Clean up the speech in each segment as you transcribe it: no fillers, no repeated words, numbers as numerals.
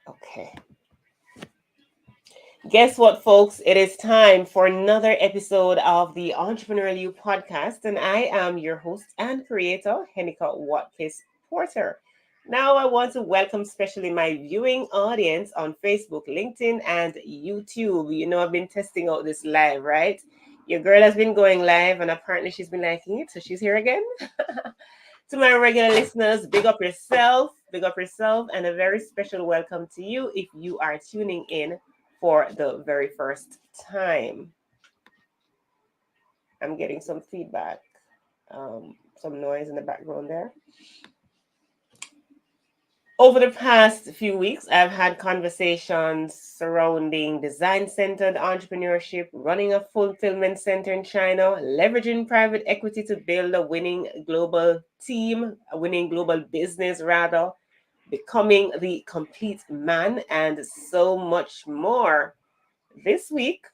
Okay. Guess what, folks? It is time for another episode of the Entrepreneurial You podcast, and I am your host and creator, Henika Watkis-Porter. Now, I want to welcome especially my viewing audience on Facebook, LinkedIn, and YouTube. You know, I've been testing out this live, right? Your girl has been going live, and apparently she's been liking it, so she's here again. To my regular listeners, big up yourself, and a very special welcome to you if you are tuning in for the very first time. I'm getting some feedback, some noise in the background there. Over the past few weeks, I've had conversations surrounding design centered entrepreneurship, running a fulfillment center in China, leveraging private equity to build a winning global team, a winning global business, rather, becoming the complete man, and so much more. This week,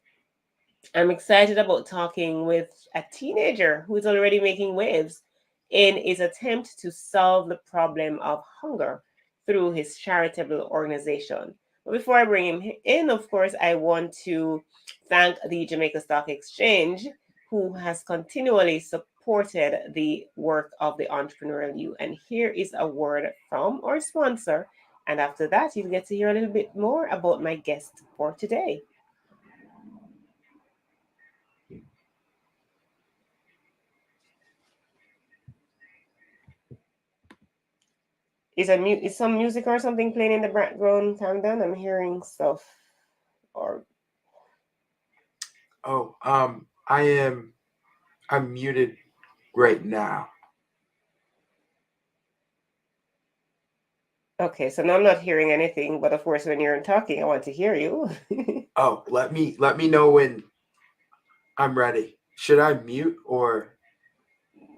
I'm excited about talking with a teenager who is already making waves in his attempt to solve the problem of hunger through his charitable organization. But before I bring him in, of course, I want to thank the Jamaica Stock Exchange, who has continually supported the work of the Entrepreneurial You. And here is a word from our sponsor. And after that, you'll get to hear a little bit more about my guest for today. Is some music or something playing in the background, Camden? I'm hearing stuff. Or Oh, I'm muted right now. okay, so now I'm not hearing anything. But of course, when you're talking, I want to hear you. Oh, let me know when I'm ready. Should I mute or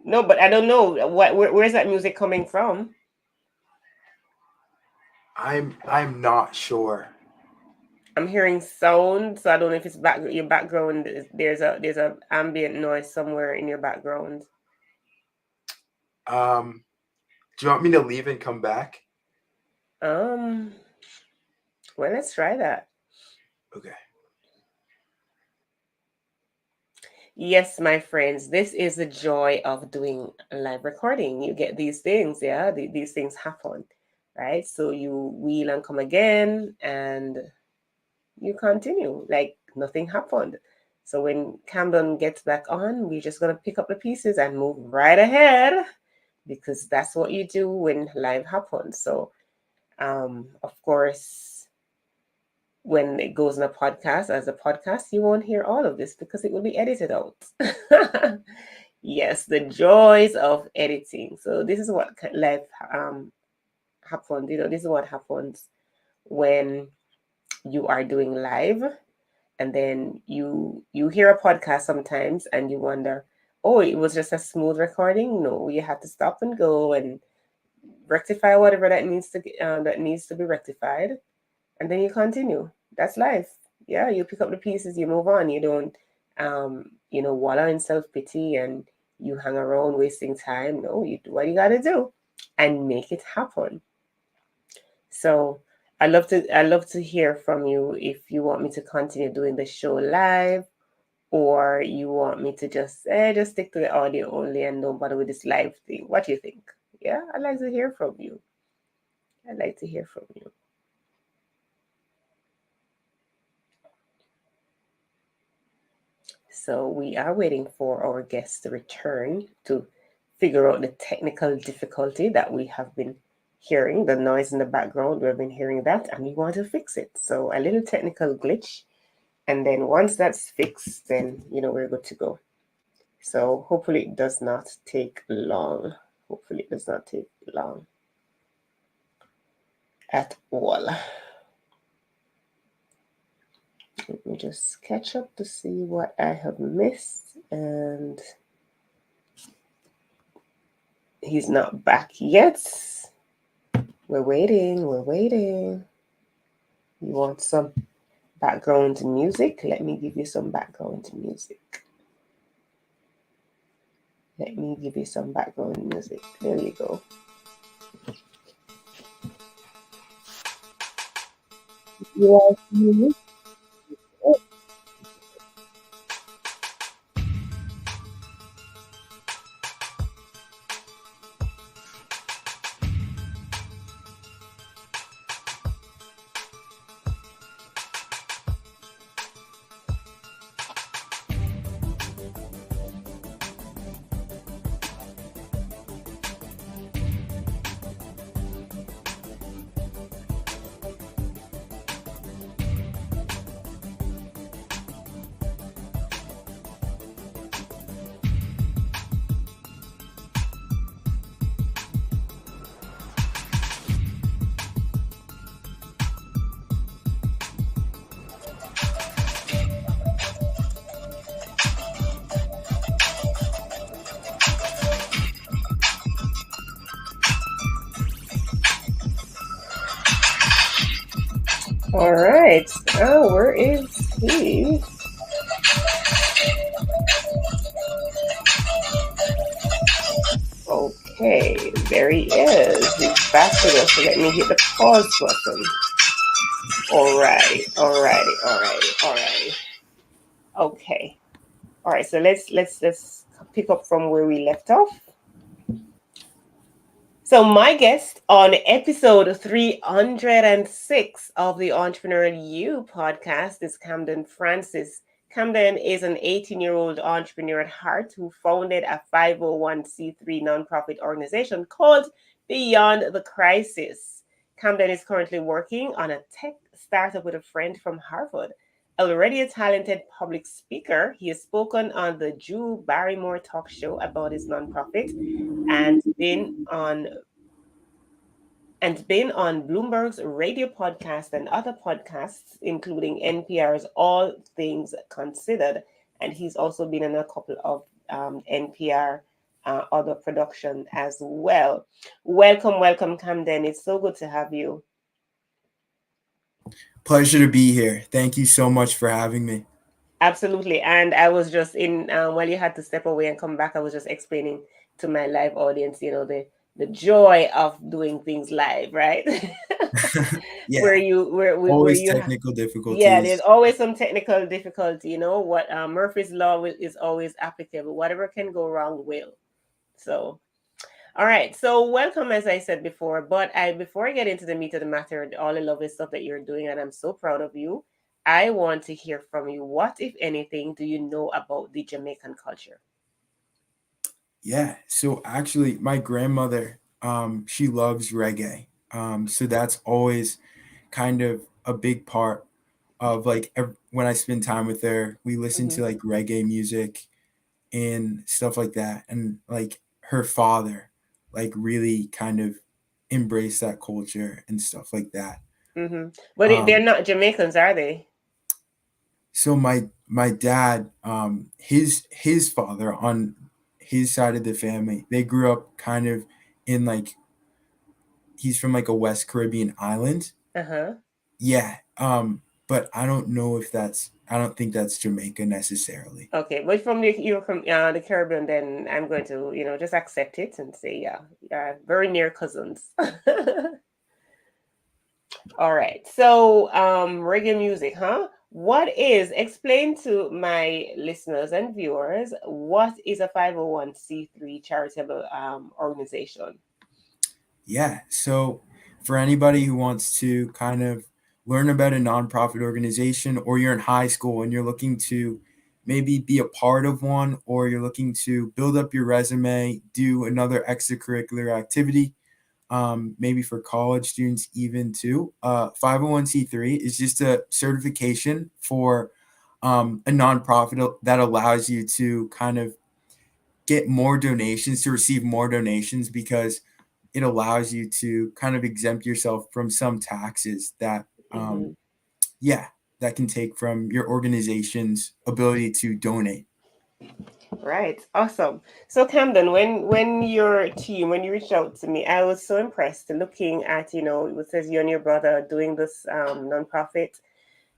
No, but I don't know where's that music coming from. I'm not sure. I'm hearing sound, so I don't know if it's your background. There's a ambient noise somewhere in your background. Um, do you want me to leave and come back? Um, well, let's try that. Okay. Yes, my friends, this is the joy of doing live recording. You get these things, yeah, these things happen, right? So you wheel and come again, and you continue like nothing happened. So when Camden gets back on, we're just gonna pick up the pieces and move right ahead because that's what you do when live happens. So, of course, when it goes in a podcast as a podcast, you won't hear all of this because it will be edited out. Yes, the joys of editing. So this is what life happens. You know, this is what happens when you are doing live, and then you hear a podcast sometimes, and you wonder, oh, it was just a smooth recording. No, you have to stop and go and rectify whatever that needs to be rectified, and then you continue. That's life. Yeah, you pick up the pieces, you move on. You don't, wallow in self pity and you hang around wasting time. No, you do what you got to do, and make it happen. So I love to hear from you if you want me to continue doing the show live, or you want me to just stick to the audio only and don't bother with this live thing. What do you think? Yeah, I'd like to hear from you. I'd like to hear from you. So we are waiting for our guests to return to figure out the technical difficulty that we have been hearing, the noise in the background. We've been hearing that and we want to fix it. So a little technical glitch. And then once that's fixed, then we're good to go. So hopefully it does not take long. Hopefully it does not take long at all. Let me just catch up to see what I have missed. And he's not back yet. We're waiting. We're waiting. You want some background music? Let me give you some background music. Let me give you some background music. There you go. You are you. All right. Oh, where is he? Okay, there he is. He's back with us. So let me hit the pause button. All righty, all righty, all righty, all righty. Okay. All right. So let's pick up from where we left off. So my guest on episode 306 of the Entrepreneurial You podcast is Camden Francis. Camden is an 18-year-old entrepreneur at heart who founded a 501c3 nonprofit organization called Beyond the Crisis. Camden is currently working on a tech startup with a friend from Harvard. Already a talented public speaker, he has spoken on the Drew Barrymore Talk Show about his nonprofit and been on Bloomberg's radio podcast and other podcasts, including NPR's All Things Considered. And he's also been in a couple of NPR other production as well. Welcome, Camden. It's so good to have you. Pleasure to be here. Thank you so much for having me. Absolutely. And I was just while you had to step away and come back, I was just explaining to my live audience, the joy of doing things live, right? Yeah. where you technical difficulties. Yeah, there's always some technical difficulty. You know what? Murphy's law is always applicable. Whatever can go wrong will. So, all right. So, welcome, as I said before. But before I get into the meat of the matter, all the lovely stuff that you're doing, and I'm so proud of you. I want to hear from you. What, if anything, do you know about the Jamaican culture? Yeah. So actually, my grandmother, she loves reggae. So that's always kind of a big part of like when I spend time with her, we listen to like reggae music and stuff like that. And like her father, like really kind of embrace that culture and stuff like that. But they're not Jamaicans, are they? So my dad, his father on his side of the family, they grew up kind of in like he's from like a West Caribbean island. Yeah. But I don't know if I don't think that's Jamaica necessarily. Okay, but you're from the Caribbean, then I'm going to just accept it and say yeah, very near cousins. All right, so reggae music, huh? Explain to my listeners and viewers, what is a 501c3 charitable organization? Yeah, so for anybody who wants to kind of learn about a nonprofit organization, or you're in high school and you're looking to maybe be a part of one, or you're looking to build up your resume, do another extracurricular activity, maybe for college students even too. 501c3 is just a certification for a nonprofit that allows you to kind of get more donations, to receive more donations, because it allows you to kind of exempt yourself from some taxes that that can take from your organization's ability to donate. Right. Awesome. So Camden, when you reached out to me, I was so impressed looking at, it says you and your brother doing this nonprofit,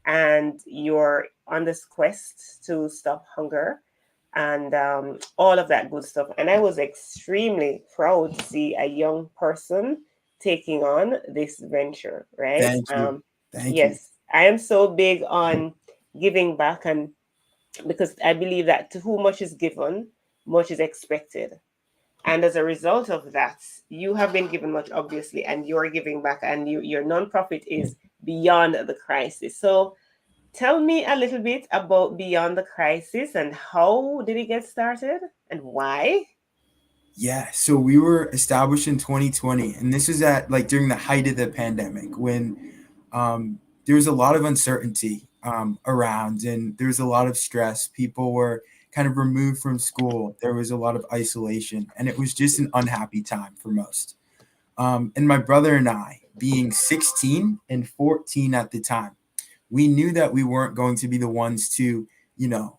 and you're on this quest to stop hunger and all of that good stuff. And I was extremely proud to see a young person taking on this venture, right? Thank you. Thank yes. you. I am so big on giving back, and because I believe that to whom much is given, much is expected. And as a result of that, you have been given much, obviously, and you're giving back, and your nonprofit is Beyond the Crisis. So tell me a little bit about Beyond the Crisis and how did it get started and why? Yeah, so we were established in 2020, and this is at like during the height of the pandemic when there was a lot of uncertainty around, and there was a lot of stress. People were kind of removed from school. There was a lot of isolation, and it was just an unhappy time for most. And my brother and I, being 16 and 14 at the time, we knew that we weren't going to be the ones to,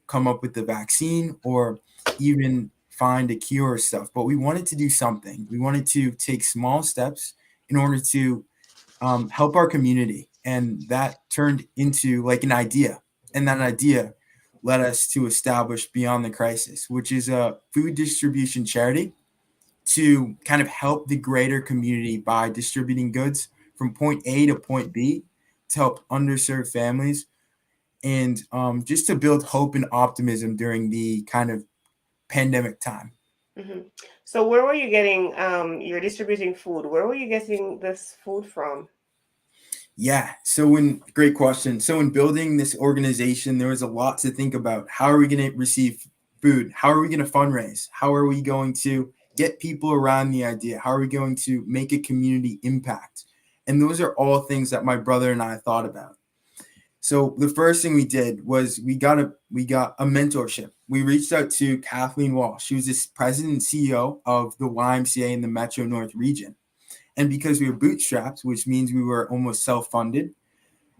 come up with the vaccine or even find a cure or stuff, but we wanted to do something. We wanted to take small steps in order to help our community. And that turned into like an idea. And that idea led us to establish Beyond the Crisis, which is a food distribution charity to kind of help the greater community by distributing goods from point A to point B to help underserved families and just to build hope and optimism during the kind of pandemic time. Hmm. So where were you getting, you're distributing food. Where were you getting this food from? Yeah, great question. So in building this organization, there was a lot to think about. How are we going to receive food? How are we going to fundraise? How are we going to get people around the idea? How are we going to make a community impact? And those are all things that my brother and I thought about. So the first thing we did was we got a mentorship. We reached out to Kathleen Walsh. She was the president and CEO of the YMCA in the Metro North region. And because we were bootstrapped, which means we were almost self-funded,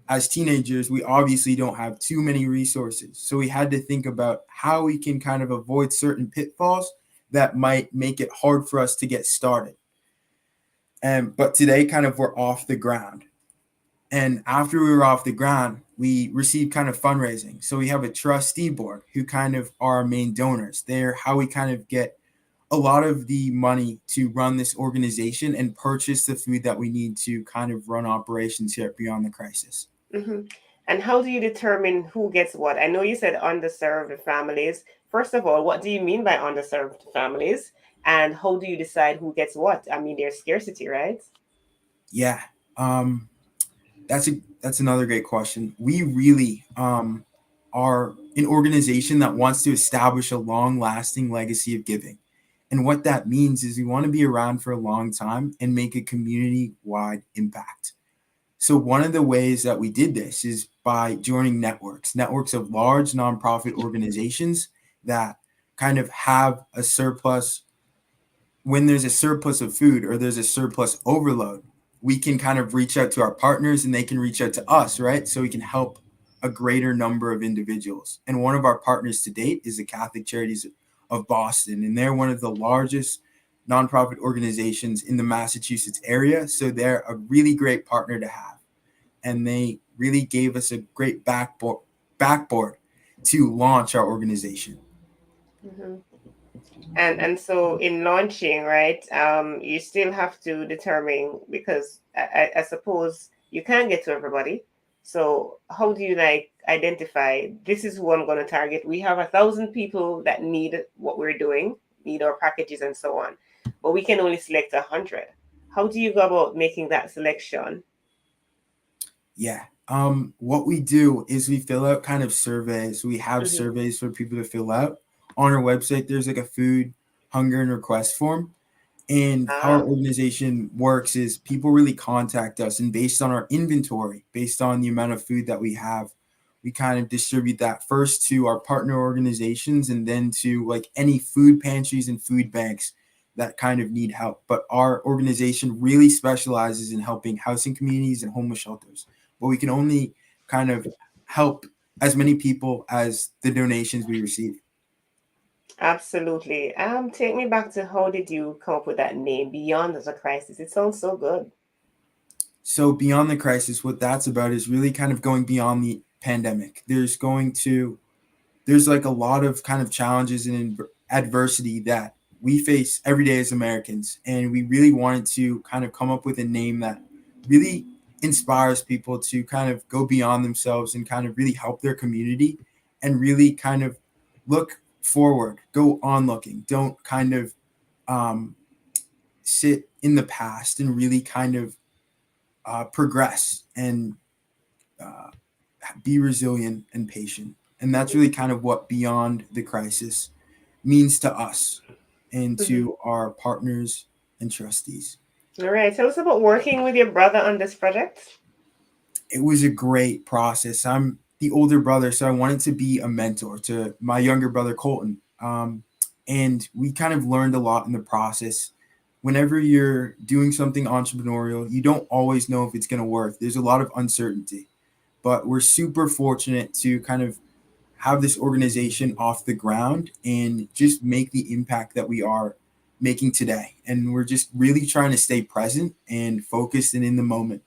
as teenagers, we obviously don't have too many resources. So we had to think about how we can kind of avoid certain pitfalls that might make it hard for us to get started. But today kind of we're off the ground. And after we were off the ground, we received kind of fundraising. So we have a trustee board who kind of are our main donors. They're how we kind of get a lot of the money to run this organization and purchase the food that we need to kind of run operations here at Beyond the Crisis. Hmm. And how do you determine who gets what? I know you said underserved families. First of all, what do you mean by underserved families? And how do you decide who gets what? I mean, there's scarcity, right? Yeah, um, that's another great question. We really are an organization that wants to establish a long-lasting legacy of giving. And what that means is we want to be around for a long time and make a community-wide impact. So one of the ways that we did this is by joining networks of large nonprofit organizations that kind of have a surplus. When there's a surplus of food or there's a surplus overload, we can kind of reach out to our partners and they can reach out to us, right? So we can help a greater number of individuals. And one of our partners to date is the Catholic Charities of Boston, and they're one of the largest nonprofit organizations in the Massachusetts area. So they're a really great partner to have. And they really gave us a great backboard to launch our organization. Hmm. And so in launching, right, you still have to determine, because I suppose you can't get to everybody. So how do you like identify this is who I'm going to target? We have 1,000 people that need what we're doing, need our packages and so on, but we can only select 100. How do you go about making that selection? Yeah. What we do is we fill out kind of surveys. We have Hmm. surveys for people to fill out. On our website, there's like a food, hunger, and request form. And how our Ah. organization works is people really contact us, and based on our inventory, based on the amount of food that we have, we kind of distribute that first to our partner organizations and then to like any food pantries and food banks that kind of need help. But our organization really specializes in helping housing communities and homeless shelters. But we can only kind of help as many people as the donations we receive. Absolutely. Take me back to how did you come up with that name, Beyond the Crisis? It sounds so good. So beyond the crisis, what that's about is really kind of going beyond the pandemic. There's like a lot of kind of challenges and adversity that we face every day as Americans, and we really wanted to kind of come up with a name that really inspires people to kind of go beyond themselves and kind of really help their community and really kind of look forward, go on looking, don't kind of um, sit in the past and really kind of progress and uh, be resilient and patient. And that's really kind of what Beyond the Crisis means to us and Mhm. to our partners and trustees. All right. Tell us about working with your brother on this project. It was a great process. I'm the older brother, so I wanted to be a mentor to my younger brother, Colton. And we kind of learned a lot in the process. Whenever you're doing something entrepreneurial, you don't always know if it's going to work. There's a lot of uncertainty, but we're super fortunate to kind of have this organization off the ground and just make the impact that we are making today. And we're just really trying to stay present and focused and in the moment.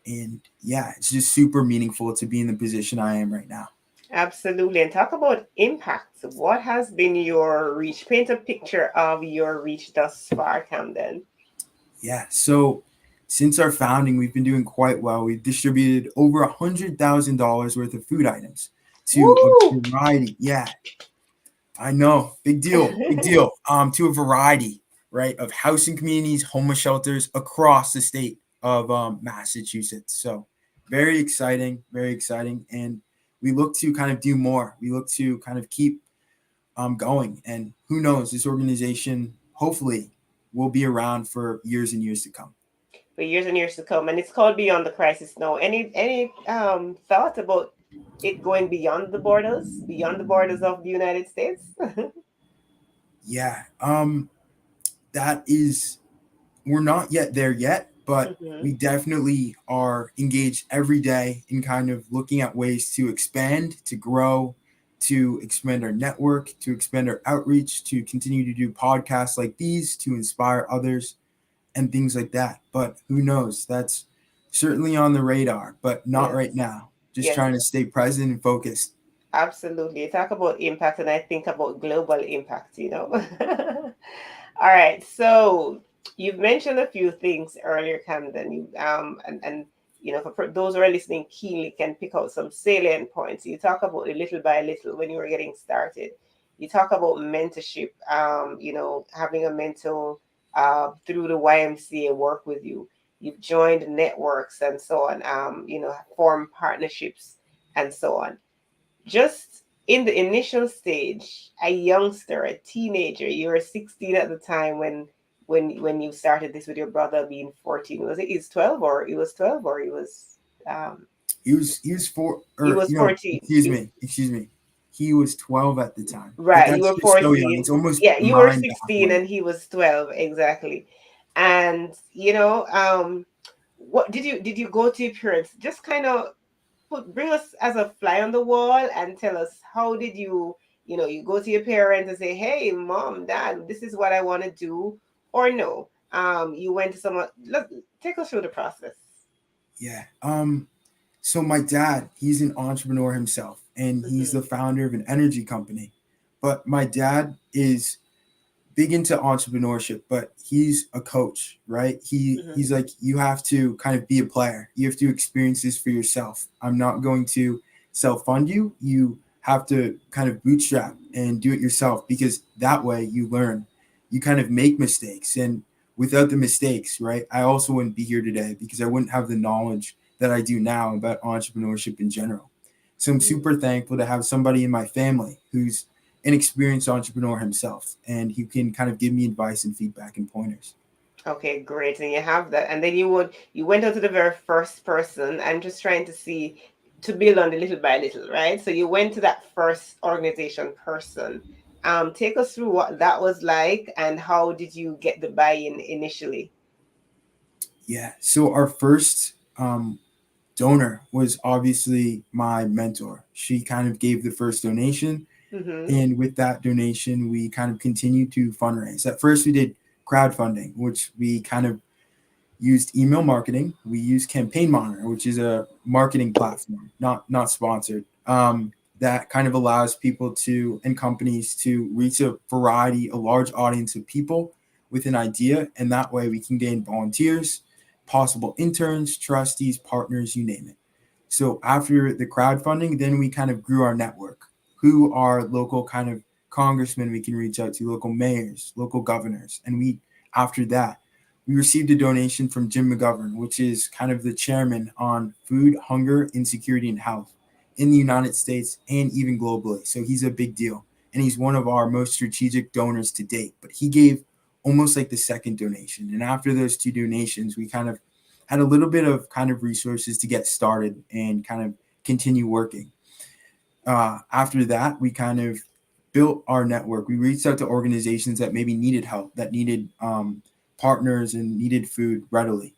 And yeah, it's just super meaningful to be in the position I am right now. Absolutely. And talk about impact. What has been your reach? Paint a picture of your reach thus far, Camden. Yeah. So since our founding, we've been doing quite well. We've distributed over $100,000 worth of food items to a Woo! variety. Yeah, I know. Big deal. Big deal. To a variety, right, of housing communities, homeless shelters across the state of Massachusetts. So very exciting, very exciting. And we look to kind of do more. We look to kind of keep going. And who knows, this organization hopefully will be around for years and years to come. For years and years to come. And it's called Beyond the Crisis now. Any thought about it going beyond the borders of the United States? Yeah. That is, we're not yet there yet, but Hmm. we definitely are engaged every day in kind of looking at ways to expand, to grow, to expand our network, to expand our outreach, to continue to do podcasts like these, to inspire others and things like that. But who knows? That's certainly on the radar, but not right Yes. now. Just Yes. trying to stay present and focused. Absolutely. You talk about impact, and I think about global impact, All right. So you've mentioned a few things earlier, Camden. And for those who are listening keenly can pick out some salient points. You talk about it little by little when you were getting started. You talk about mentorship, having a mentor through the YMCA work with you. You've joined networks and so on, form partnerships and so on. Just in the initial stage, a youngster, a teenager, you were 16 at the time when you started this with your brother being 14. Was it he's 12 or it was 12 or he was He was four, he or was 14. excuse me. He was 12 at the time, but Right, you that's were just so young. 14. It's almost Yeah, you were mind 16 baffling. and he was 12, exactly. And what did you go to your parents? Just kind of bring us as a fly on the wall and tell us how did you go to your parents and say, hey, mom, dad, this is what I want to do, or no, you went to someone. Take us through the process. Yeah. So my dad, he's an entrepreneur himself, and he's Hmm. the founder of an energy company. But my dad is big into entrepreneurship, but he's a coach, right? Hmm. He's like, you have to kind of be a player. You have to experience this for yourself. I'm not going to self fund you. You have to kind of bootstrap and do it yourself, because that way you learn. You kind of make mistakes, and without the mistakes, right? I also wouldn't be here today because I wouldn't have the knowledge that I do now about entrepreneurship in general. So I'm super thankful to have somebody in my family who's an experienced entrepreneur himself, and he can kind of give me advice and feedback and pointers. Okay, great. And you have that. And then you went out to the very first person. I'm just trying to see to build on the little by little, right? So you went to that first organization person. Take us through what that was like and how did you get the buy-in initially? Yeah. So our first donor was obviously my mentor. She kind of gave the first donation. Mm-hmm. And with that donation, we kind of continued to fundraise. At first, we did crowdfunding, which we kind of used email marketing. We used Campaign Monitor, which is a marketing platform, not sponsored, that kind of allows people to and companies to reach a large audience of people with an idea, and that way we can gain volunteers, possible interns, trustees, partners, you name it. So after the crowdfunding, then we kind of grew our network. Who are local kind of congressmen we can reach out to, local mayors, local governors. And we, after that, we received a donation from Jim McGovern, which is kind of the chairman on food, hunger, insecurity, and health in the United States and even globally. So he's a big deal. And he's one of our most strategic donors to date. But he gave almost like the second donation. And after those two donations, we kind of had a little bit of kind of resources to get started and kind of continue working. After that, we kind of built our network. We reached out to organizations that maybe needed help, that needed partners and needed food readily.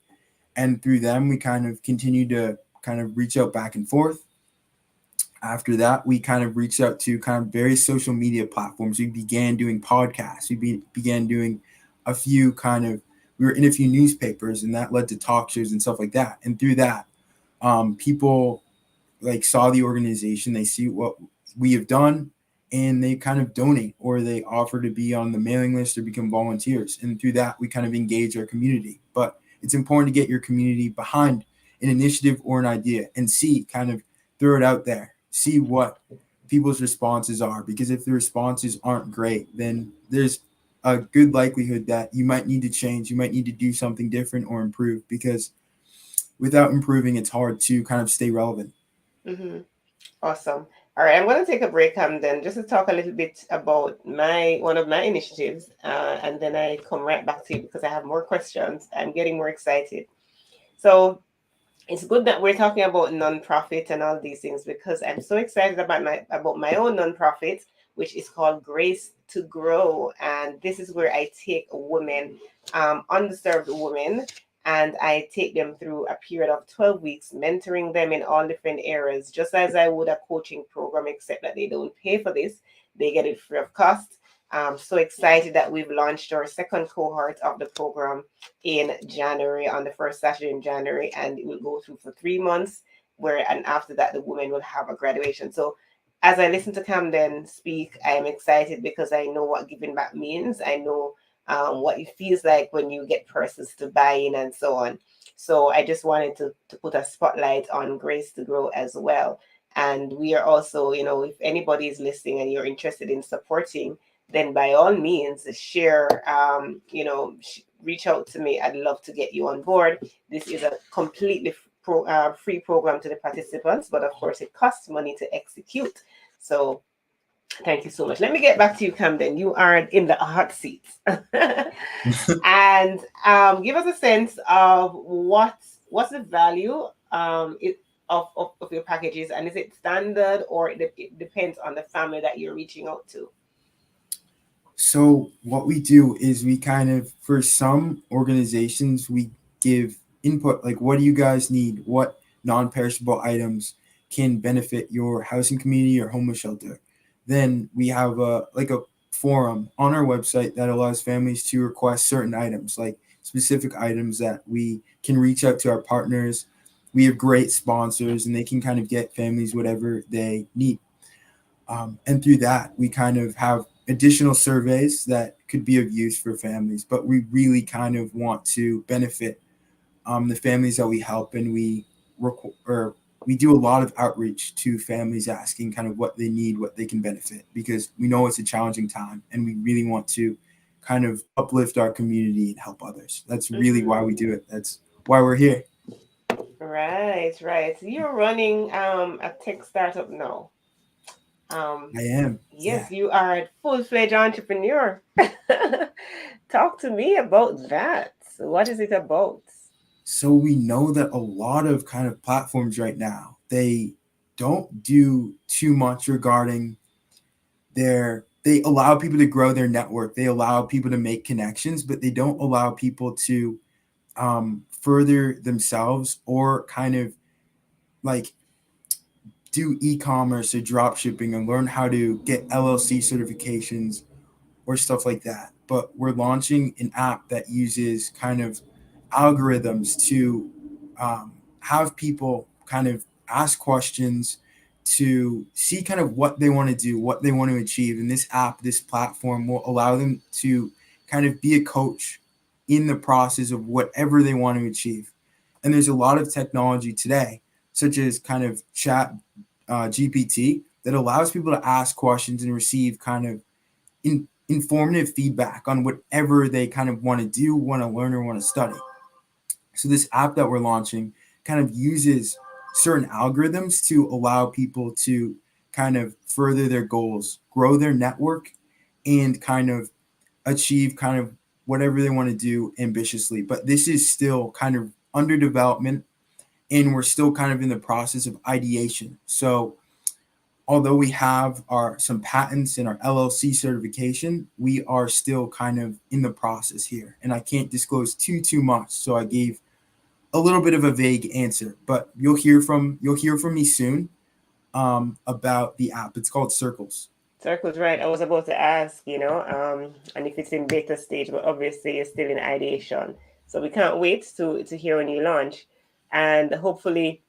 And through them, we kind of continued to kind of reach out back and forth. After that, we kind of reached out to kind of various social media platforms. We began doing podcasts. Began doing a few kind of, we were in a few newspapers, and that led to talk shows and stuff like that. And through that, people like saw the organization, they see what we have done, and they kind of donate or they offer to be on the mailing list or become volunteers. And through that, we kind of engage our community. But it's important to get your community behind an initiative or an idea and see, kind of throw it out there, see what people's responses are. Because if the responses aren't great, then there's a good likelihood that you might need to change, you might need to do something different or improve, because without improving, it's hard to kind of stay relevant. Mm-hmm. Awesome. All right, I'm going to take a break, then, just to talk a little bit about one of my initiatives, and then I come right back to you because I have more questions. I'm getting more excited. So it's good that we're talking about nonprofit and all these things, because I'm so excited about my own nonprofit, which is called Grace to Grow, and this is where I take women, underserved women, and I take them through a period of 12 weeks, mentoring them in all different areas, just as I would a coaching program, except that they don't pay for this. They get it free of cost. I'm so excited that we've launched our second cohort of the program in January, on the first Saturday in January, and it will go through for 3 months, and after that, the women will have a graduation. So as I listen to Camden speak, I am excited because I know what giving back means. I know what it feels like when you get persons to buy in and so on. So I just wanted to put a spotlight on Grace to Grow as well. And we are also, if anybody is listening and you're interested in supporting, then by all means, share, reach out to me. I'd love to get you on board. This is a completely free program to the participants, but of course it costs money to execute. So thank you so much. Let me get back to you, Camden. You are in the hot seat. And give us a sense of what's the value of your packages, and is it standard, or it depends on the family that you're reaching out to? So what we do is we kind of, for some organizations, we give input, like, what do you guys need? What non-perishable items can benefit your housing community or homeless shelter? Then we have a forum on our website that allows families to request certain items, like specific items that we can reach out to our partners. We have great sponsors, and they can kind of get families whatever they need. And through that, we kind of have additional surveys that could be of use for families. But we really kind of want to benefit the families that we help, and we do a lot of outreach to families, asking kind of what they need, what they can benefit, because we know it's a challenging time, and we really want to kind of uplift our community and help others. That's really why we do it. That's why we're here. Right. So you're running a tech startup now. I am. Yes, Yeah. you are a full-fledged entrepreneur. Talk to me about that. What is it about? So we know that a lot of kind of platforms right now, they don't do too much regarding they allow people to grow their network. They allow people to make connections, but they don't allow people to further themselves, or kind of like do e-commerce or drop shipping and learn how to get LLC certifications or stuff like that. But we're launching an app that uses kind of algorithms to have people kind of ask questions to see kind of what they want to do, what they want to achieve. And this app, this platform will allow them to kind of be a coach in the process of whatever they want to achieve. And there's a lot of technology today, such as kind of chat GPT, that allows people to ask questions and receive kind of informative feedback on whatever they kind of want to do, want to learn, or want to study. So this app that we're launching kind of uses certain algorithms to allow people to kind of further their goals, grow their network, and kind of achieve kind of whatever they want to do ambitiously. But this is still kind of under development, and we're still kind of in the process of ideation. So although we have our some patents and our LLC certification, we are still kind of in the process here, and I can't disclose too much. So I gave a little bit of a vague answer, but you'll hear from me soon about the app. It's called Circles. Circle's right. I was about to ask, and if it's in beta stage, but obviously it's still in ideation. So we can't wait to hear when you launch, and hopefully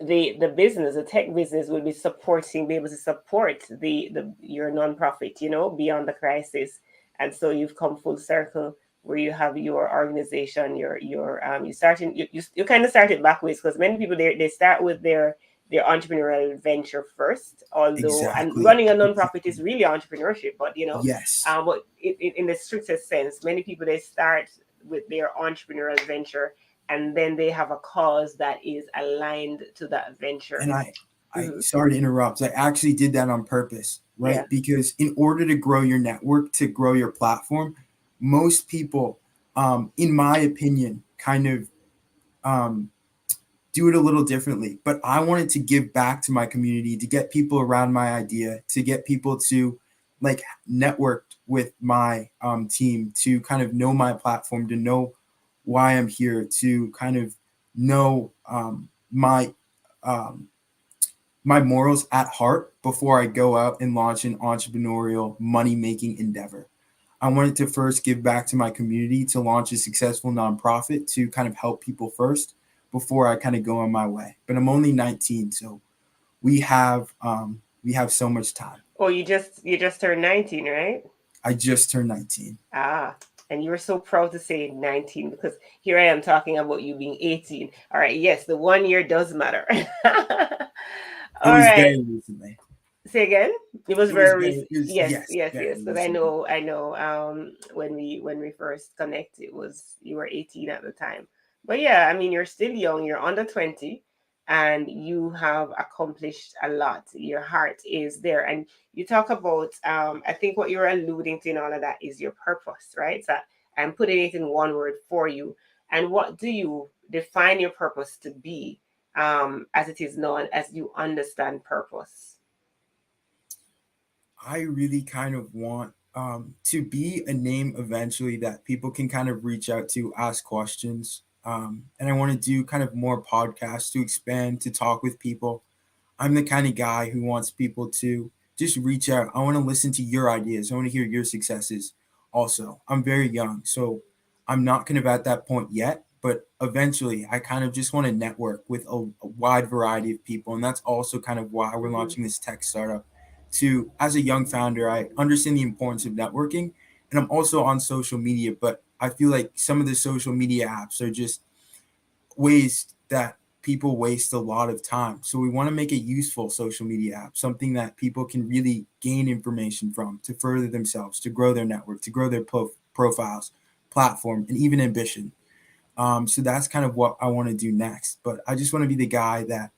the business, the tech business, will be able to support the your nonprofit, beyond the crisis. And so you've come full circle where you have your organization, you starting you kind of started backwards, because many people they start with their entrepreneurial venture first, although, and Exactly. running a nonprofit is really entrepreneurship, but Yes. but in the strictest sense, many people they start with their entrepreneurial venture, and then they have a cause that is aligned to that venture. And I Hmm. sorry to interrupt. I actually did that on purpose, right? Yeah. Because in order to grow your network, to grow your platform, most people, in my opinion, kind of um, do it a little differently. But I wanted to give back to my community, to get people around my idea, to get people to like network with my team, to kind of know my platform, to know why I'm here, to kind of know um, my morals at heart before I go out and launch an entrepreneurial money making endeavor. I wanted to first give back to my community, to launch a successful nonprofit, to kind of help people first before I kind of go on my way. But I'm only 19, so we have so much time. Oh, you just turned 19, right? I just turned 19. Ah, and you were so proud to say 19, because here I am talking about you being 18. All right, yes, the 1 year does matter. It All was right. very recently. Say again. It was It was very very recent. it was Yes, yes, yes, very yes. Because I recently. know, I know. When we first connected, it was you were 18 at the time. But yeah, I mean, you're still young. You're under 20, and you have accomplished a lot. Your heart is there, and you talk about. I think what you're alluding to in all of that is your purpose, right? So I'm putting it in one word for you. And what do you define your purpose to be, as it is known, as you understand purpose? I really kind of want to be a name eventually that people can kind of reach out to, ask questions. And I want to do kind of more podcasts to expand, to talk with people. I'm the kind of guy who wants people to just reach out. I want to listen to your ideas. I want to hear your successes. Also, I'm very young, so I'm not kind of at that point yet. But eventually, I kind of just want to network with a wide variety of people, and that's also kind of why we're Mm-hmm. launching this tech startup. To as a young founder, I understand the importance of networking, and I'm also on social media. But I feel like some of the social media apps are just ways that people waste a lot of time. So we want to make a useful social media app, something that people can really gain information from, to further themselves, to grow their network, to grow their profiles, platform, and even ambition. So that's kind of what I want to do next. But I just want to be the guy that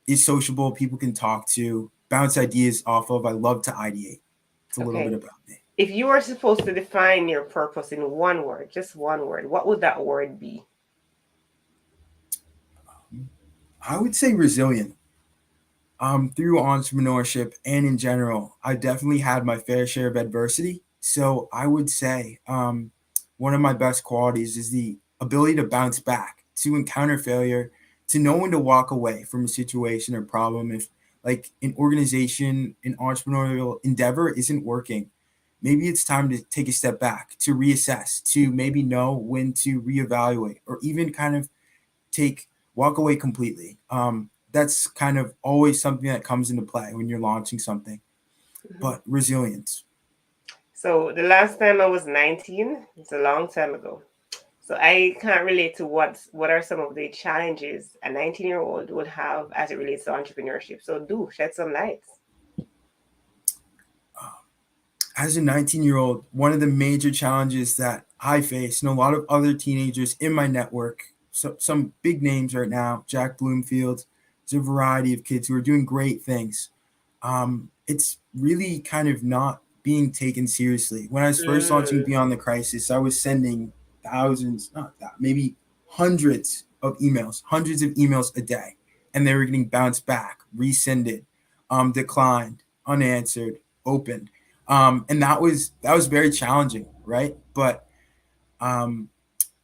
is sociable, people can talk to, bounce ideas off of. I love to ideate. It's a little bit Okay. about me. If you were supposed to define your purpose in one word, just one word, what would that word be? I would say resilient. Through entrepreneurship and in general, I definitely had my fair share of adversity. So I would say one of my best qualities is the ability to bounce back, to encounter failure, to know when to walk away from a situation or problem. If like an organization, an entrepreneurial endeavor isn't working, maybe it's time to take a step back, to reassess, to maybe know when to reevaluate, or even kind of take walk away completely. That's kind of always something that comes into play when you're launching something. Mhm. But resilience. So the last time I was 19, it's a long time ago. So I can't relate to what are some of the challenges a 19-year-old would have as it relates to entrepreneurship. So do shed some lights. As a 19-year-old, one of the major challenges that I face and a lot of other teenagers in my network, so some big names right now, Jack Bloomfield, there's a variety of kids who are doing great things. It's really kind of not being taken seriously. When I was first launching Mm, Beyond the Crisis, I was sending thousands, not that, maybe hundreds of emails a day, and they were getting bounced back, resended, declined, unanswered, opened, and that was very challenging, right? But um,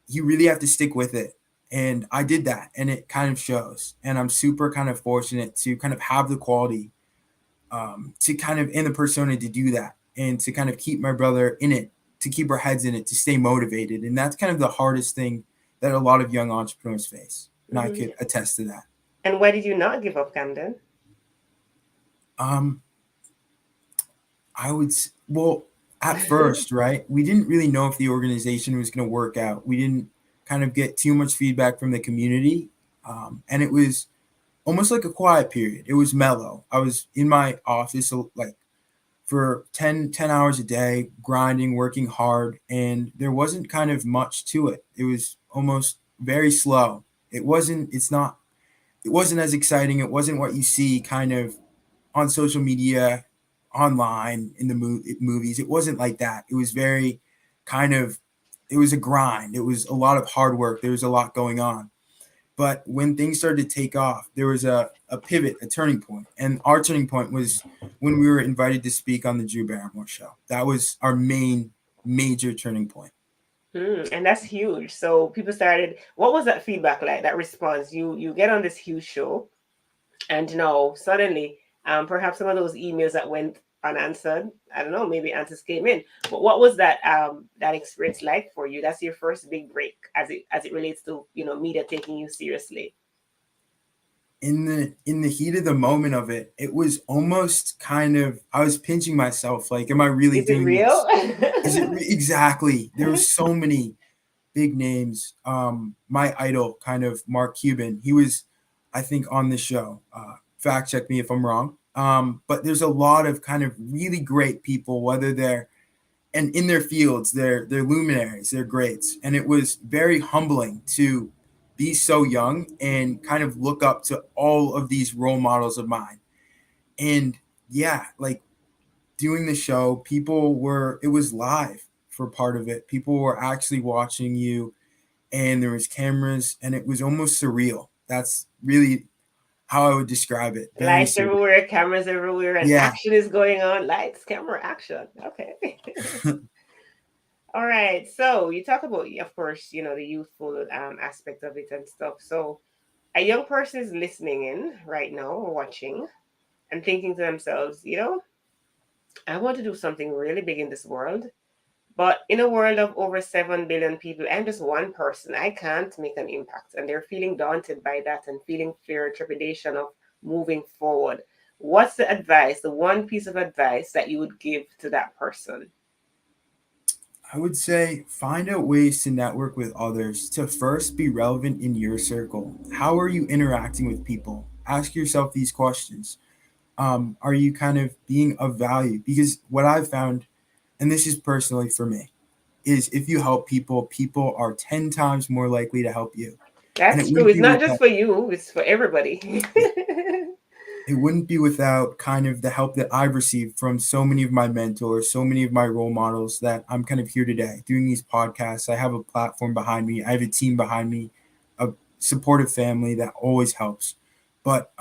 you really have to stick with it. And I did that, and it kind of shows. And I'm super kind of fortunate to kind of have the quality to kind of in the persona to do that and to kind of keep my brother in it, to keep our heads in it, to stay motivated. And that's kind of the hardest thing that a lot of young entrepreneurs face. And I mhm. could attest to that. And why did you not give up, Camden? Um, well, at first, right, we didn't really know if the organization was going to work out. We didn't kind of get too much feedback from the community. And it was almost like a quiet period. It was mellow. I was in my office like for 10 hours a day, grinding, working hard, and there wasn't kind of much to it. It was almost very slow. It wasn't as exciting. It wasn't what you see kind of on social media, online, in the movies. It wasn't like that. It was very kind of, it was a grind. It was a lot of hard work. There was a lot going on. But when things started to take off, there was a pivot, a turning point. And our turning point was when we were invited to speak on the Drew Barrymore show. That was our major turning point. And that's huge. So people started. What was that feedback like? That response? You get on this huge show, and now suddenly, perhaps some of those emails that went unanswered. I don't know. Maybe answers came in. But what was that experience like for you? That's your first big break as it relates to media taking you seriously. In the heat of the moment of it, it was almost kind of, I was pinching myself like, am I really Is it doing real? this? Exactly? There were so many big names. My idol, kind of Mark Cuban, he was, I think, on the show. Fact check me if I'm wrong. But there's a lot of kind of really great people, whether they're and in their fields, they're luminaries, they're greats, and it was very humbling to be so young and kind of look up to all of these role models of mine. And yeah, like doing the show, it was live for part of it. People were actually watching you, and there was cameras, and it was almost surreal. That's really how I would describe it. Very Lights surreal. everywhere, cameras everywhere, and Yeah. action is going on. Lights, camera, action. Okay. All right. So you talk about, of course, the youthful aspect of it and stuff. So a young person is listening in right now or watching and thinking to themselves, I want to do something really big in this world. But in a world of over 7 billion people, I'm just one person. I can't make an impact. And they're feeling daunted by that and feeling fear, trepidation of moving forward. What's the advice, the one piece of advice that you would give to that person? I would say find out ways to network with others to first be relevant in your circle. How are you interacting with people? Ask yourself these questions. Are you kind of being of value? Because what I've found, and this is personally for me, is if you help people, people are 10 times more likely to help you. And it That's true. wouldn't It's be not just without, for you, it's for everybody. yeah, it wouldn't be without kind of the help that I've received from so many of my mentors, so many of my role models, that I'm kind of here today doing these podcasts. I have a platform behind me, I have a team behind me, a supportive family that always helps. But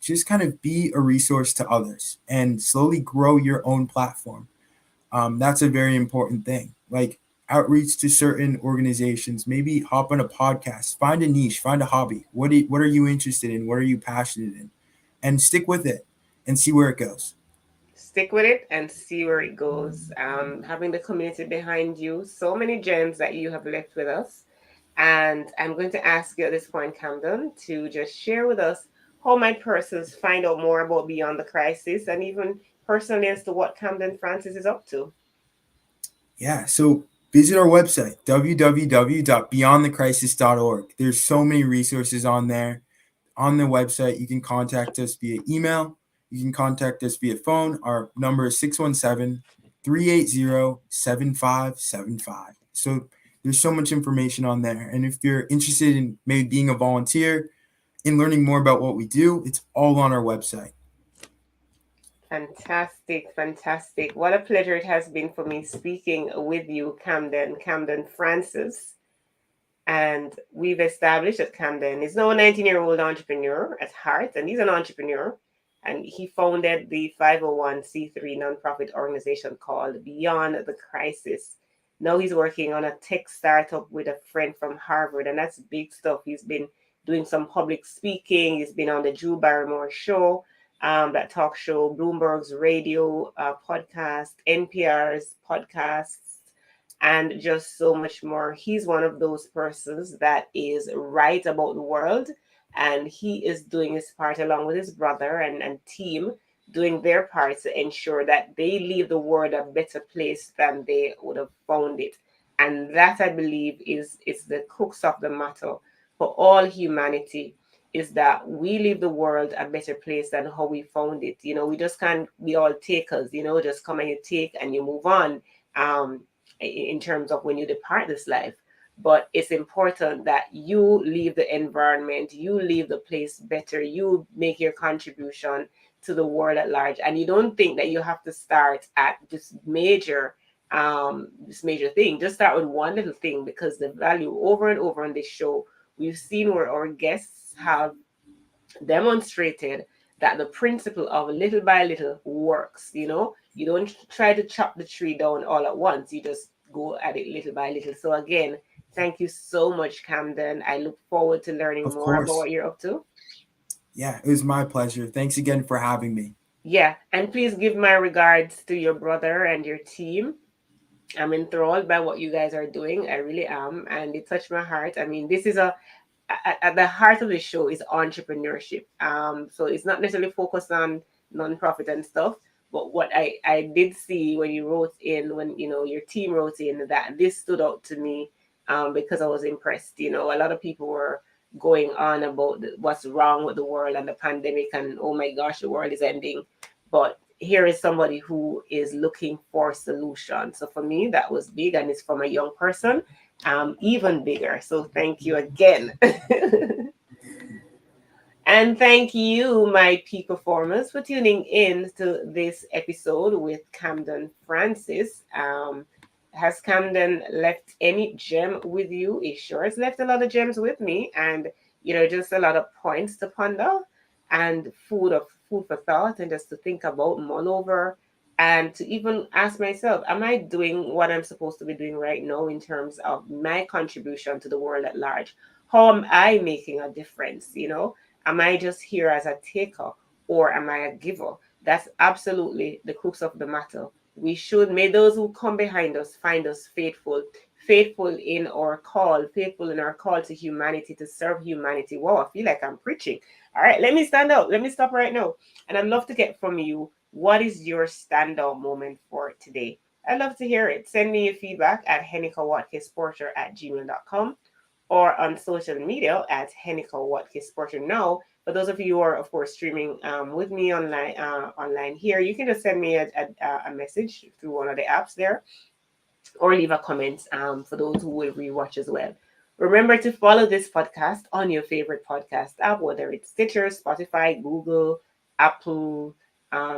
just kind of be a resource to others and slowly grow your own platform. That's a very important thing. Like outreach to certain organizations, maybe hop on a podcast, find a niche, find a hobby. What are you interested in? What are you passionate in? And stick with it and see where it goes. Stick with it and see where it goes. Having the community behind you, so many gems that you have left with us. And I'm going to ask you at this point, Camden, to just share with us how might persons find out more about Beyond the Crisis and even personally as to what Camden Francis is up to. Yeah. So visit our website, www.beyondthecrisis.org. There's so many resources on there. On the website, you can contact us via email. You can contact us via phone. Our number is 617-380-7575. So there's so much information on there. And if you're interested in maybe being a volunteer and learning more about what we do, it's all on our website. Fantastic, fantastic. What a pleasure it has been for me speaking with you, Camden Francis. And we've established that Camden is now a 19-year-old entrepreneur at heart, and he's an entrepreneur. And he founded the 501c3 nonprofit organization called Beyond the Crisis. Now he's working on a tech startup with a friend from Harvard, and that's big stuff. He's been doing some public speaking. He's been on the Drew Barrymore show, that talk show, Bloomberg's radio podcast, NPR's podcasts, and just so much more. He's one of those persons that is right about the world, and he is doing his part along with his brother and team, doing their part to ensure that they leave the world a better place than they would have found it. And that, I believe, is the crux of the matter for all humanity, is that we leave the world a better place than how we found it. We just can't be all takers, just come and you take and you move on. In terms of when you depart this life. But it's important that you leave the environment, you leave the place better, you make your contribution to the world at large. And you don't think that you have to start at this major thing. Just start with one little thing, because the value over and over on this show, we've seen where our guests have demonstrated that the principle of little by little works. You don't try to chop the tree down all at once, you just go at it little by little. So again, thank you so much, Camden. I look forward to learning Of more about course. what you're up to. Yeah, it was my pleasure. Thanks again for having me. Yeah, and please give my regards to your brother and your team. I'm enthralled by what you guys are doing. I really am, and it touched my heart. I mean, this is at the heart of the show is entrepreneurship. So it's not necessarily focused on nonprofit and stuff, but what I did see when you wrote in, when your team wrote in, that this stood out to me, because I was impressed. A lot of people were going on about what's wrong with the world and the pandemic, and oh my gosh, the world is ending. But here is somebody who is looking for solutions. So for me, that was big, and it's from a young person, even bigger. So thank you again. And thank you, my peak performers, for tuning in to this episode with Camden Francis. Has Camden left any gem with you? He sure has left a lot of gems with me, and just a lot of points to ponder, and food for thought, and just to think about, mull over, and to even ask myself, am I doing what I'm supposed to be doing right now in terms of my contribution to the world at large? How am I making a difference? Am I just here as a taker, or am I a giver? That's absolutely the crux of the matter. May those who come behind us find us faithful, faithful in our call to humanity, to serve humanity. Wow, I feel like I'm preaching. All right, let me stand up. Let me stop right now. And I'd love to get from you, what is your standout moment for today? I'd love to hear it. Send me your feedback at henikawatkis@gmail.com, or on social media at Watkis-Porter. Now, for those of you who are, of course, streaming with me online here, you can just send me a message through one of the apps there, or leave a comment for those who will rewatch as well. Remember to follow this podcast on your favorite podcast app, whether it's Stitcher, Spotify, Google, Apple,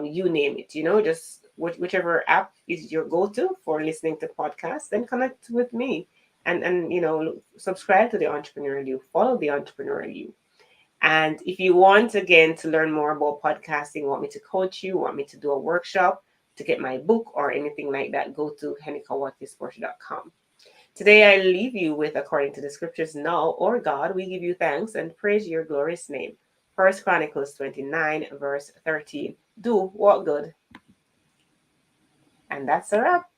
you name it. Just whichever app is your go-to for listening to podcasts, then connect with me, and subscribe to the Entrepreneurial You, follow the Entrepreneurial You. And if you want, again, to learn more about podcasting, want me to coach you, want me to do a workshop, to get my book or anything like that, go to henikawatkis.com. Today I leave you with, according to the scriptures, now, or God, we give you thanks and praise your glorious name. 1 Chronicles 29, verse 13. Do what good. And that's a wrap.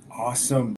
Awesome.